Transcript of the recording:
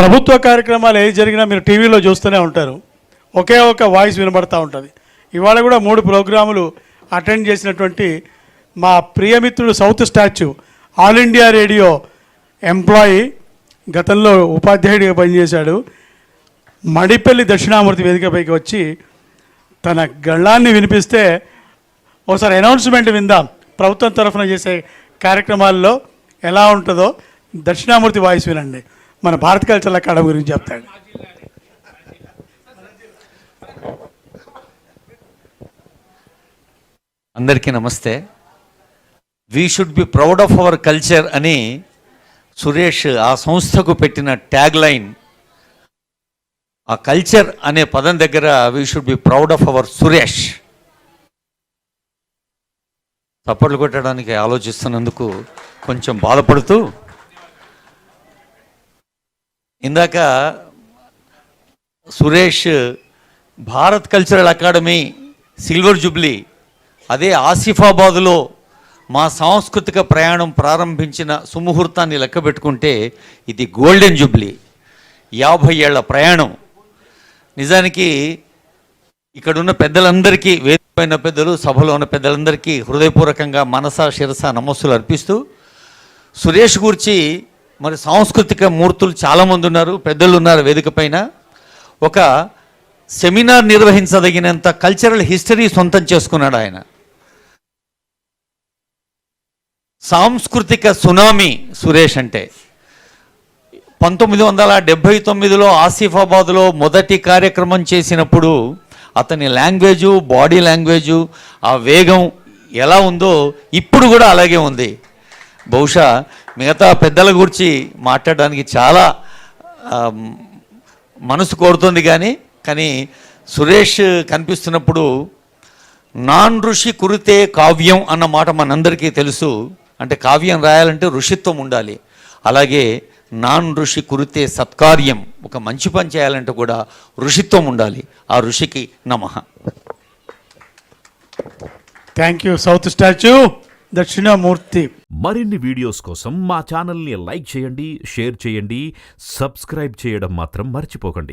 ప్రభుత్వ కార్యక్రమాలు ఏది జరిగినా మీరు టీవీలో చూస్తూనే ఉంటారు, ఒకే ఒక వాయిస్ వినబడతా ఉంటుంది. ఇవాళ కూడా 3 ప్రోగ్రాములు అటెండ్ చేసినటువంటి మా ప్రియమిత్రుడు సౌత్ స్టాచ్యూ ఆల్ ఇండియా రేడియో ఎంప్లాయీ, గతంలో ఉపాధ్యాయుడిగా పనిచేశాడు, మడిపల్లి దక్షిణామూర్తి వేదికపైకి వచ్చి తన గళ్ళాన్ని వినిపిస్తే ఒకసారి అనౌన్స్మెంట్ విందాం. ప్రభుత్వం తరఫున చేసే కార్యక్రమాల్లో ఎలా ఉంటుందో దక్షిణామూర్తి వాయిస్ వినండి. మన భారత కల్చరల్ అకాడమీ గురించి చెప్తాడు. అందరికీ నమస్తే. We should be proud of our culture అని సురేష్ ఆ సంస్థకు పెట్టిన ట్యాగ్ లైన్. ఆ కల్చర్ అనే పదం దగ్గర we should be proud of our Suresh. చప్పట్లు కొట్టడానికి ఆలోచిస్తున్నందుకు కొంచెం బాధపడుతూ, ఇందాక Suresh Bharat cultural academy silver Jubilee, అదే ఆసిఫాబాదులో మా సాంస్కృతిక ప్రయాణం ప్రారంభించిన సుముహూర్తాన్ని లెక్క పెట్టుకుంటే ఇది గోల్డెన్ జూబ్లీ, 50 ఏళ్ల ప్రయాణం. నిజానికి ఇక్కడున్న పెద్దలందరికీ, వేదికపైన పెద్దలు, సభలో ఉన్న పెద్దలందరికీ హృదయపూర్వకంగా మనసా శిరస నమస్సులు అర్పిస్తూ, సురేష్ గురించి మరి సాంస్కృతిక మూర్తులు చాలామంది ఉన్నారు, పెద్దలు ఉన్నారు వేదిక పైన. ఒక సెమినార్ నిర్వహించదగినంత కల్చరల్ హిస్టరీ సొంతం చేసుకున్నాడు ఆయన. సాంస్కృతిక సునామీ సురేష్ అంటే. 1979లో ఆసిఫాబాద్లో మొదటి కార్యక్రమం చేసినప్పుడు అతని లాంగ్వేజు, బాడీ లాంగ్వేజు, ఆ వేగం ఎలా ఉందో ఇప్పుడు కూడా అలాగే ఉంది. బహుశా మిగతా పెద్దల గురించి మాట్లాడడానికి చాలా మనసు కోరుతుంది, కానీ సురేష్ కనిపిస్తున్నప్పుడు నాన్ ఋషి కురితే కావ్యం అన్న మాట మనందరికీ తెలుసు. అంటే కావ్యం రాయాలంటే ఋషిత్వం ఉండాలి. అలాగే నాన్ ఋషి కురితే సత్కార్యం, ఒక మంచి పని చేయాలంటే కూడా ఋషిత్వం ఉండాలి. ఆ ఋషికి నమః. Thank you south statue Dakshinamurthy. మరిన్ని వీడియోస్ కోసం మా ఛానల్ని లైక్ చేయండి, షేర్ చేయండి, సబ్స్క్రైబ్ చేయడం మాత్రం మర్చిపోకండి.